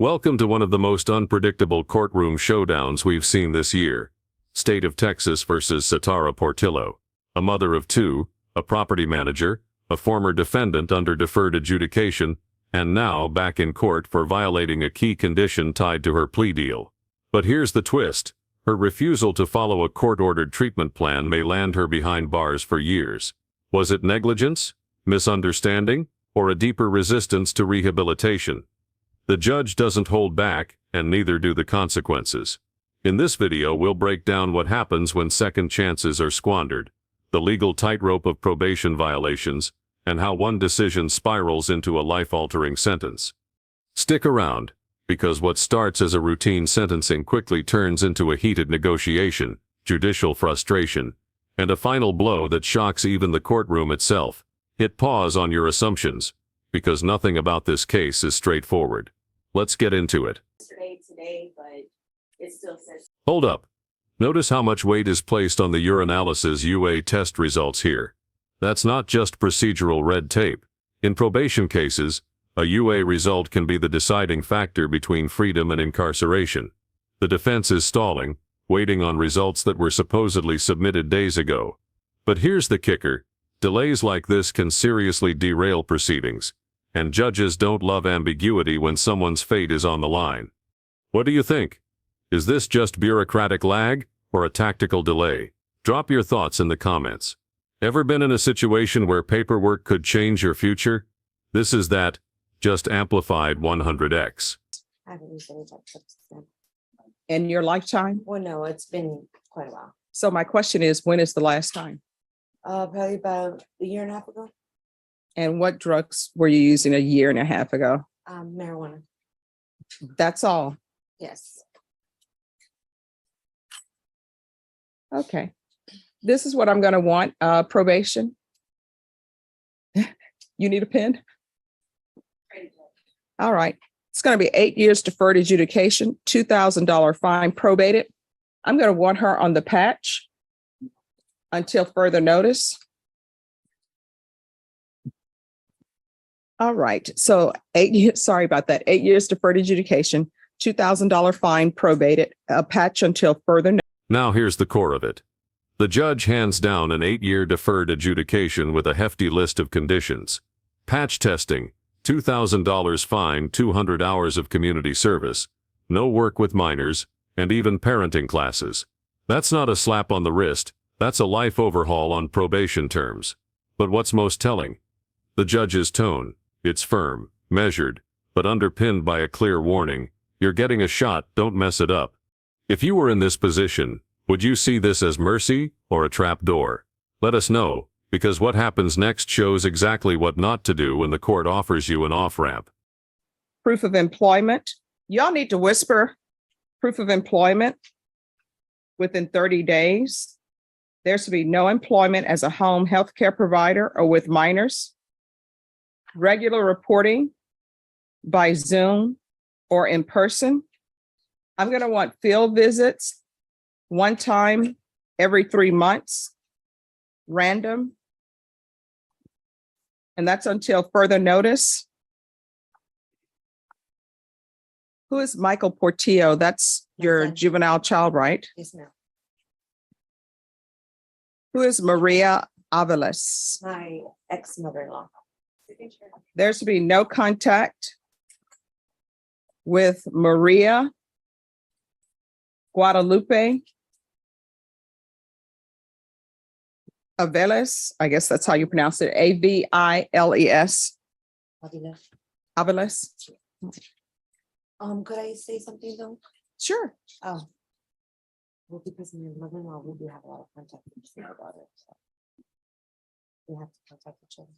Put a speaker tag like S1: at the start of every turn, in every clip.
S1: Welcome to one of the most unpredictable courtroom showdowns we've seen this year. State of Texas versus Satara Portillo. A mother of two, a property manager, a former defendant under deferred adjudication, and now back in court for violating a key condition tied to her plea deal. But here's the twist. Her refusal to follow a court-ordered treatment plan may land her behind bars for years. Was it negligence, misunderstanding, or a deeper resistance to rehabilitation? The judge doesn't hold back, and neither do the consequences. In this video, we'll break down what happens when second chances are squandered, the legal tightrope of probation violations, and how one decision spirals into a life-altering sentence. Stick around, because what starts as a routine sentencing quickly turns into a heated negotiation, judicial frustration, and a final blow that shocks even the courtroom itself. Hit pause on your assumptions, because nothing about this case is straightforward. Let's get into it.
S2: Today, but it still says.
S1: Hold up. Notice how much weight is placed on the urinalysis UA test results here. That's not just procedural red tape. In probation cases, a UA result can be the deciding factor between freedom and incarceration. The defense is stalling, waiting on results that were supposedly submitted days ago. But here's the kicker. Delays like this can seriously derail proceedings, and judges don't love ambiguity when someone's fate is on the line. What do you think? Is this just bureaucratic lag or a tactical delay? Drop your thoughts in the comments. Ever been in a situation where paperwork could change your future? This is that, just amplified 100x.
S2: I haven't used any type of stuff.
S3: In your lifetime?
S2: Well, no, it's been quite a while.
S3: So my question is, when is the last time?
S2: Probably about a year and a half ago.
S3: And what drugs were you using a year and a half ago?
S2: Marijuana.
S3: That's all.
S2: Yes.
S3: Okay. This is what I'm going to want, probation. You need a pen? All right. It's going to be 8 years deferred adjudication, $2,000 fine, probated. I'm going to want her on the patch until further notice. All right. So 8 years, sorry about that. 8 years deferred adjudication, $2,000 fine, probated, a patch until further notice.
S1: Now here's the core of it. The judge hands down an 8-year deferred adjudication with a hefty list of conditions. Patch testing, $2,000 fine, 200 hours of community service, no work with minors, and even parenting classes. That's not a slap on the wrist, that's a life overhaul on probation terms. But what's most telling? The judge's tone. It's firm, measured, but underpinned by a clear warning. You're getting a shot, don't mess it up. If you were in this position, would you see this as mercy or a trap door? Let us know, because what happens next shows exactly what not to do when the court offers you an off-ramp.
S3: Proof of employment. Y'all need to whisper proof of employment within 30 days. There's to be no employment as a home health care provider or with minors. Regular reporting by Zoom or in person. I'm going to want field visits one time every 3 months, random. And that's until further notice. Who is Michael Portillo? That's your juvenile child, right?
S2: Yes, ma'am.
S3: Who is Maria Avalos?
S2: My ex-mother-in-law.
S3: There's to be no contact with Maria Guadalupe Aveles. I guess that's how you pronounce it. Aviles. Aveles.
S2: Could I say something though?
S3: Sure.
S2: Oh. Well, because my mother-in-law, we do have a lot of contact with her daughter, so we have to contact each other.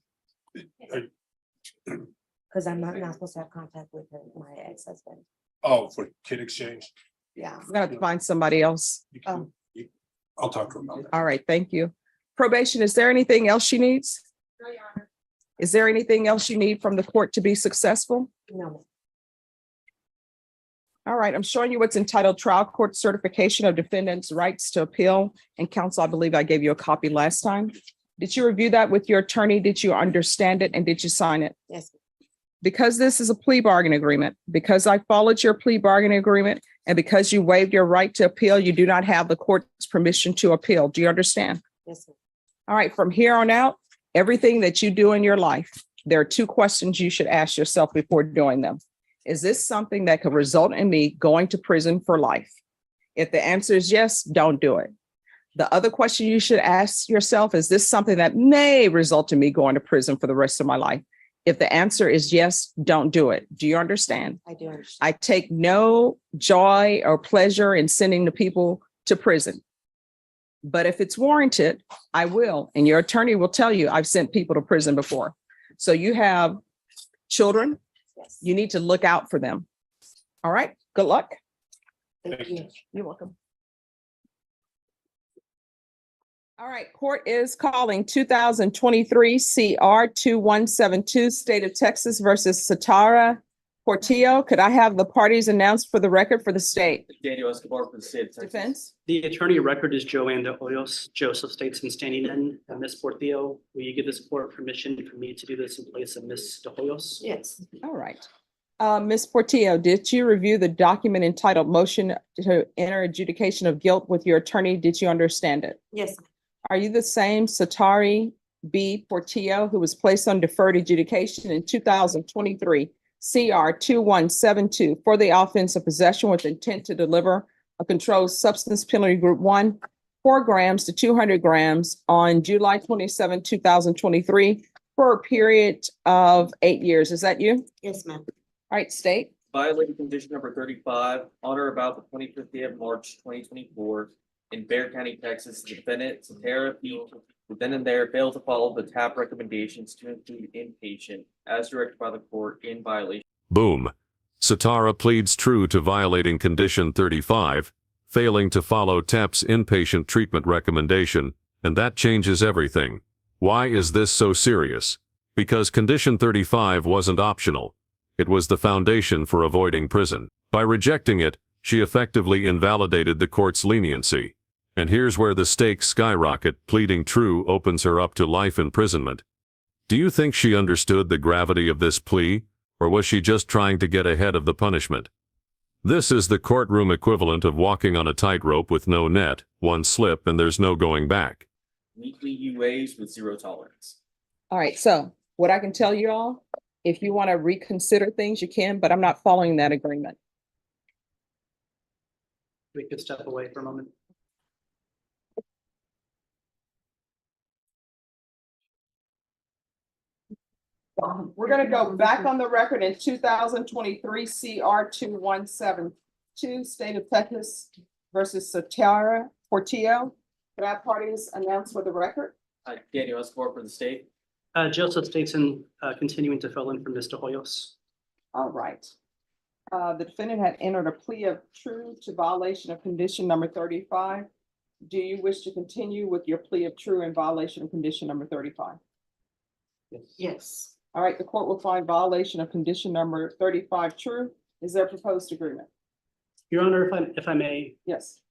S2: Because I'm not supposed to have contact with her, my ex-husband.
S4: Oh, for kid exchange?
S2: Yeah.
S3: I'm gonna have to find somebody else.
S4: I'll talk to him about that.
S3: All right, thank you. Probation, is there anything else she needs?
S2: No, Your Honor.
S3: Is there anything else you need from the court to be successful?
S2: No.
S3: All right, I'm showing you what's entitled Trial Court Certification of Defendant's Rights to Appeal. And counsel, I believe I gave you a copy last time. Did you review that with your attorney? Did you understand it and did you sign it?
S2: Yes.
S3: because this is a plea bargain agreement, because I followed your plea bargaining agreement, and because you waived your right to appeal, you do not have the court's permission to appeal. Do you understand?
S2: Yes, ma'am.
S3: All right, from here on out, everything that you do in your life, there are two questions you should ask yourself before doing them. Is this something that could result in me going to prison for life? If the answer is yes, don't do it. The other question you should ask yourself, is this something that may result in me going to prison for the rest of my life? If the answer is yes, don't do it. Do you understand?
S2: I do understand.
S3: I take no joy or pleasure in sending the people to prison. But if it's warranted, I will. And your attorney will tell you I've sent people to prison before. So you have children,
S2: Yes.
S3: you need to look out for them. All right, good luck.
S2: Thank you.
S3: You're welcome. All right, court is calling 2023 CR 2172, State of Texas versus Satara Portillo. Could I have the parties announced for the record for the state?
S5: Daniel Escobar for the state of Texas.
S3: Defense?
S6: The attorney of record is Joanne de Hoyos. Joseph Statesman standing in. Ms. Portillo, will you give this court permission for me to do this in place of Ms. de Hoyos?
S2: Yes.
S3: All right. Ms. Portillo, did you review the document entitled Motion to Enter Adjudication of Guilt with your attorney? Did you understand it?
S2: Yes.
S3: Are you the same Satari B. Portillo who was placed on deferred adjudication in 2023 CR 2172 for the offense of possession with intent to deliver a controlled substance penalty group 1, 4 grams to 200 grams on July 27, 2023 for a period of 8 years? Is that you?
S2: Yes, ma'am.
S3: All right, state.
S5: Violating condition number 35, on or about the 25th day of March, 2024, in Bexar County, Texas, defendant Satara P. Then and there failed to follow the TAP recommendations to include inpatient as directed by the court in violation.
S1: Boom. Satara pleads true to violating Condition 35, failing to follow TAP's inpatient treatment recommendation, and that changes everything. Why is this so serious? Because Condition 35 wasn't optional. It was the foundation for avoiding prison. By rejecting it, she effectively invalidated the court's leniency. And here's where the stakes skyrocket. Pleading true opens her up to life imprisonment. Do you think she understood the gravity of this plea, or was she just trying to get ahead of the punishment? This is the courtroom equivalent of walking on a tightrope with no net. One slip and there's no going back.
S5: Weekly UAs with zero tolerance.
S3: All right, so what I can tell you all, if you want to reconsider things, you can, but I'm not following that agreement.
S6: We could step away for a moment.
S3: We're gonna go back on the record in 2023 CR 2172, State of Texas versus Satara Portillo. Could I have parties announced for the record?
S5: Daniel Escobar for the state.
S6: Joseph Statesman, continuing to fill in for Ms. de Hoyos.
S3: All right. The defendant had entered a plea of true to violation of condition number 35. Do you wish to continue with your plea of true in violation of condition number 35?
S2: Yes.
S3: All right, the court will find violation of condition number 35 true. Is there a proposed agreement?
S6: Your Honor, if I may,
S3: Yes.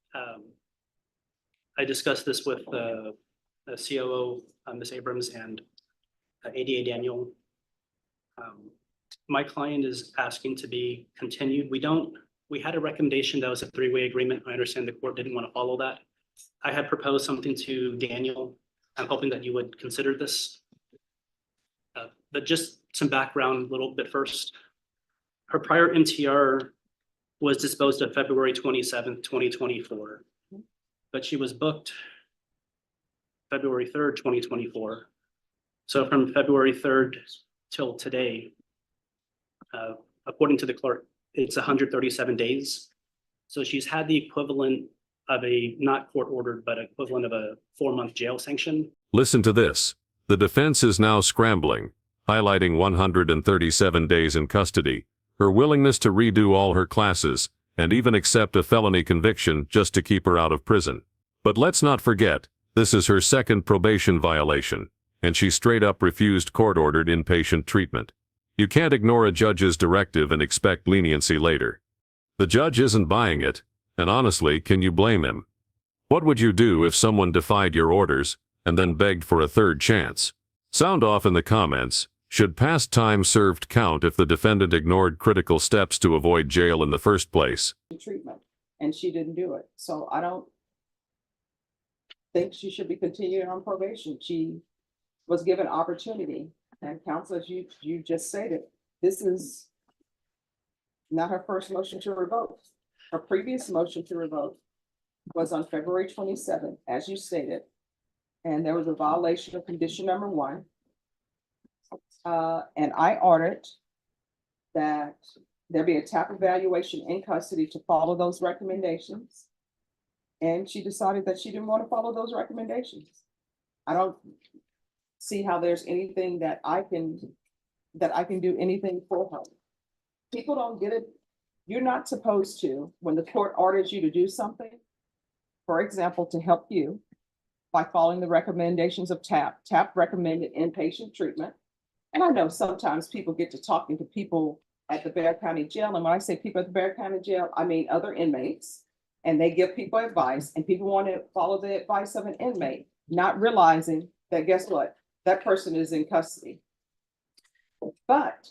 S6: I discussed this with the COO, Ms. Abrams, and ADA Daniel. My client is asking to be continued. We had a recommendation that was a three-way agreement. I understand the court didn't want to follow that. I had proposed something to Daniel. I'm hoping that you would consider this. But just some background a little bit first. Her prior MTR was disposed of February 27th, 2024. But she was booked February 3rd, 2024. So from February 3rd till today, according to the clerk, it's 137 days. So she's had the equivalent of a, not court ordered, but equivalent of a 4-month jail sanction.
S1: Listen to this. The defense is now scrambling, highlighting 137 days in custody, her willingness to redo all her classes, and even accept a felony conviction just to keep her out of prison. But let's not forget, this is her second probation violation, and she straight up refused court-ordered inpatient treatment. You can't ignore a judge's directive and expect leniency later. The judge isn't buying it, and honestly, can you blame him? What would you do if someone defied your orders and then begged for a third chance? Sound off in the comments. Should past time served count if the defendant ignored critical steps to avoid jail in the first place?
S3: Treatment, and she didn't do it. So I don't think she should be continuing on probation. She was given opportunity, and counsel, as you just stated, this is not her first motion to revoke. Her previous motion to revoke was on February 27th, as you stated, and there was a violation of condition number 1. And I ordered that there be a TAP evaluation in custody to follow those recommendations. And she decided that she didn't want to follow those recommendations. I don't see how there's anything that I can do anything for her. People don't get it. You're not supposed to, when the court orders you to do something, for example, to help you by following the recommendations of TAP. TAP recommended inpatient treatment. And I know sometimes people get to talking to people at the Bexar County Jail. And when I say people at the Bexar County Jail, I mean other inmates. And they give people advice, and people want to follow the advice of an inmate, not realizing that, guess what? That person is in custody. But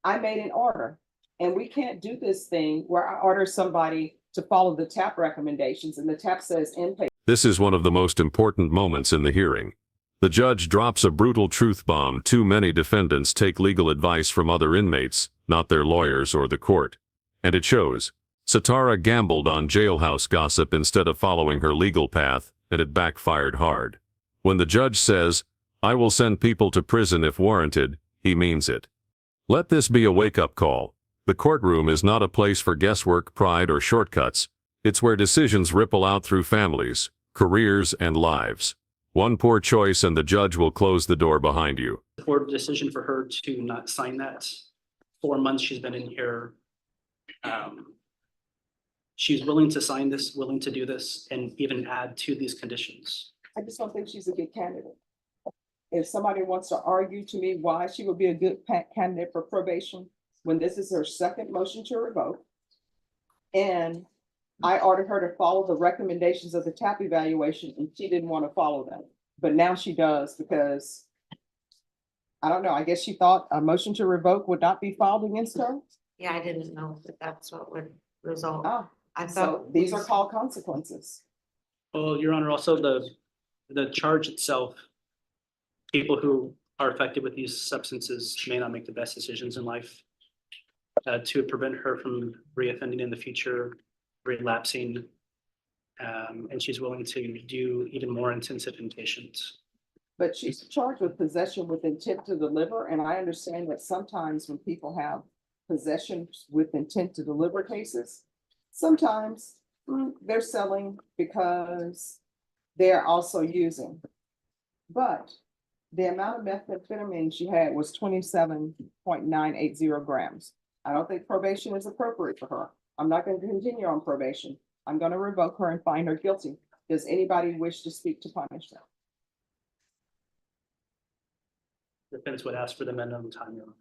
S3: I made an order, and we can't do this thing where I order somebody to follow the TAP recommendations and the TAP says inpatient.
S1: This is one of the most important moments in the hearing. The judge drops a brutal truth bomb. Too many defendants take legal advice from other inmates, not their lawyers or the court. And it shows. Satara gambled on jailhouse gossip instead of following her legal path, and it backfired hard. When the judge says, "I will send people to prison if warranted," he means it. Let this be a wake-up call. The courtroom is not a place for guesswork, pride, or shortcuts. It's where decisions ripple out through families, careers, and lives. One poor choice and the judge will close the door behind you.
S6: For the decision for her to not sign that, 4 months she's been in here. She's willing to sign this, willing to do this, and even add to these conditions.
S3: I just don't think she's a good candidate. If somebody wants to argue to me why she would be a good candidate for probation, when this is her second motion to revoke, and I ordered her to follow the recommendations of the TAP evaluation, and she didn't want to follow them. But now she does because, I don't know, I guess she thought a motion to revoke would not be filed against her.
S2: Yeah, I didn't know that that's what would result.
S3: Ah,
S2: I
S3: so
S2: thought.
S3: these are called consequences.
S6: Well, Your Honor, also the charge itself, people who are affected with these substances may not make the best decisions in life. To prevent her from reoffending in the future, relapsing, and she's willing to do even more intensive inpatients.
S3: But she's charged with possession with intent to deliver, and I understand that sometimes when people have possession with intent to deliver cases, sometimes they're selling because they're also using. But the amount of methamphetamine she had was 27.980 grams. I don't think probation is appropriate for her. I'm not going to continue on probation. I'm going to revoke her and find her guilty. Does anybody wish to speak to punish her?
S6: Defense would ask for the minimum time, Your Honor,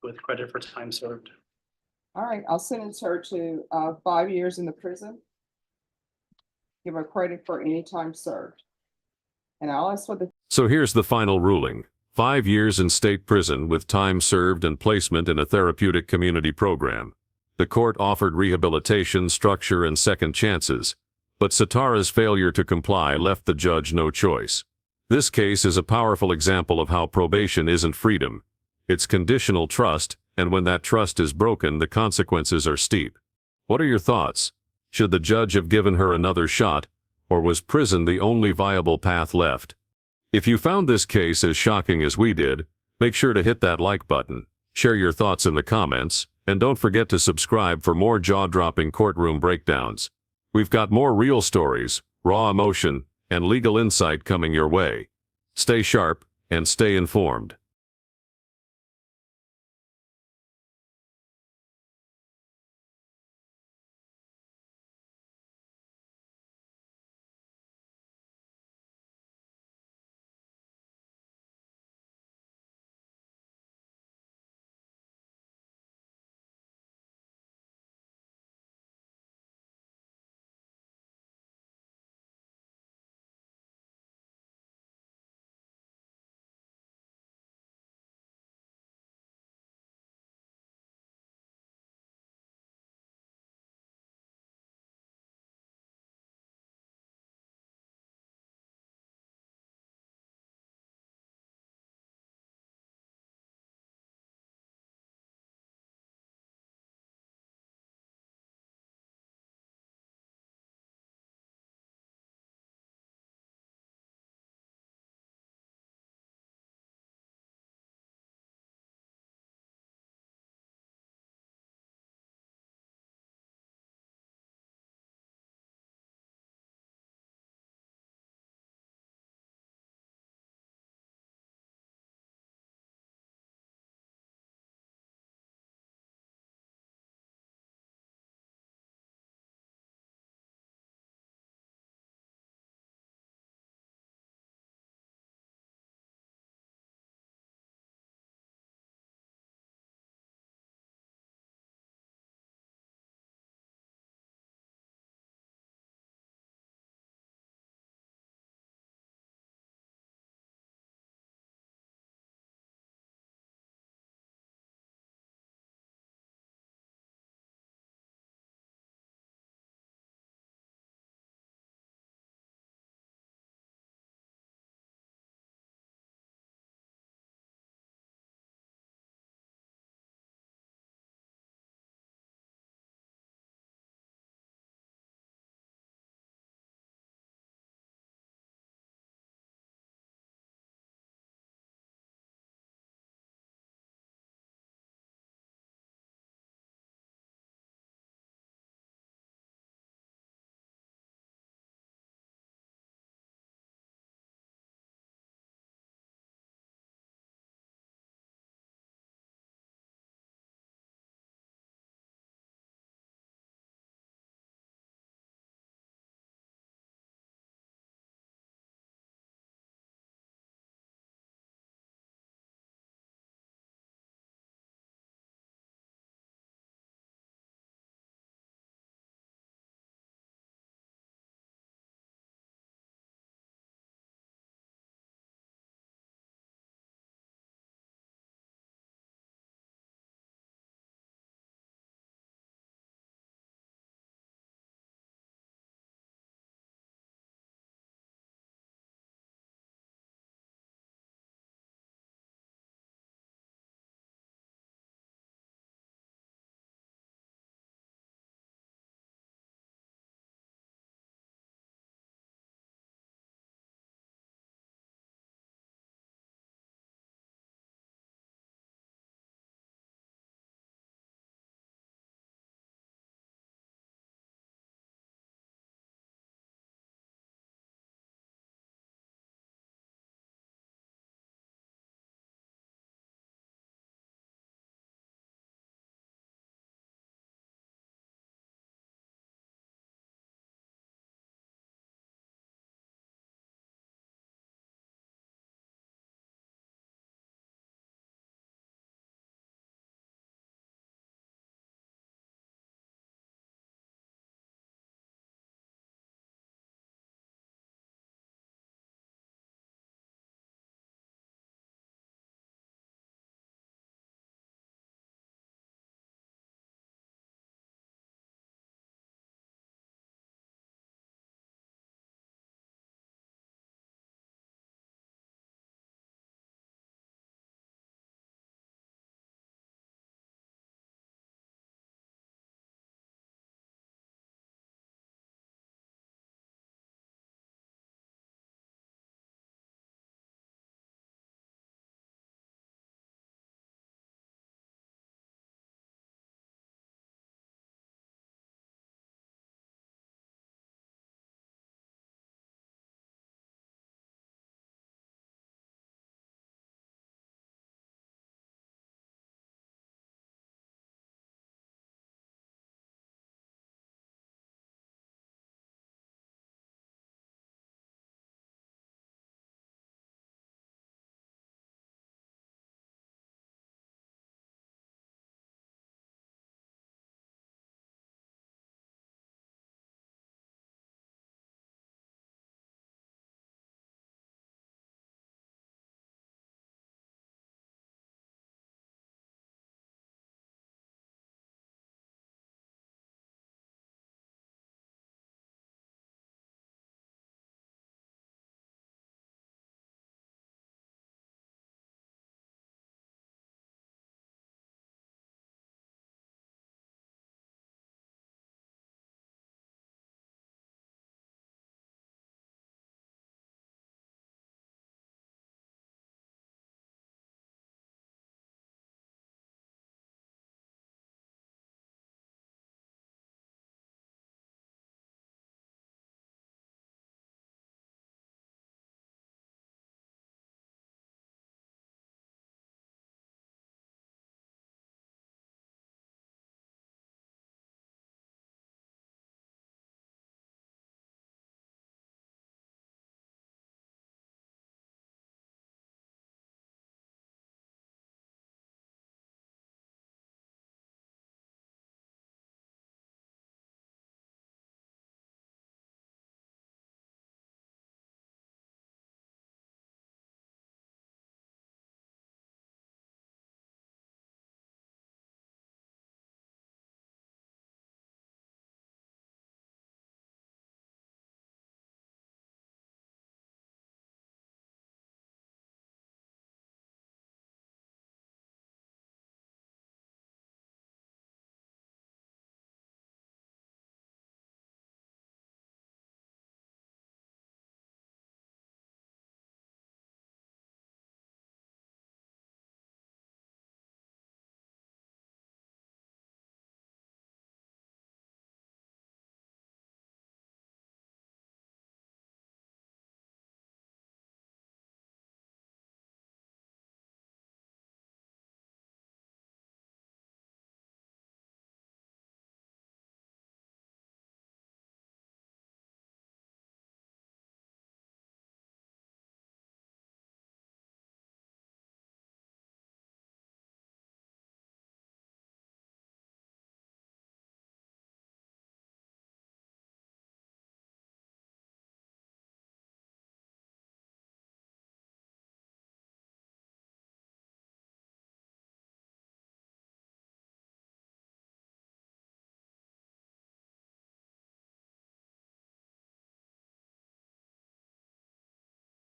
S6: with credit for time served.
S3: All right, I'll sentence her to 5 years in the prison. Give her credit for any time served. And I'll ask for the.
S1: So here's the final ruling. 5 years in state prison with time served and placement in a therapeutic community program. The court offered rehabilitation, structure, and second chances, but Satara's failure to comply left the judge no choice. This case is a powerful example of how probation isn't freedom. It's conditional trust, and when that trust is broken, the consequences are steep. What are your thoughts? Should the judge have given her another shot, or was prison the only viable path left? If you found this case as shocking as we did, make sure to hit that like button, share your thoughts in the comments, and don't forget to subscribe for more jaw-dropping courtroom breakdowns. We've got more real stories, raw emotion, and legal insight coming your way. Stay sharp and stay informed.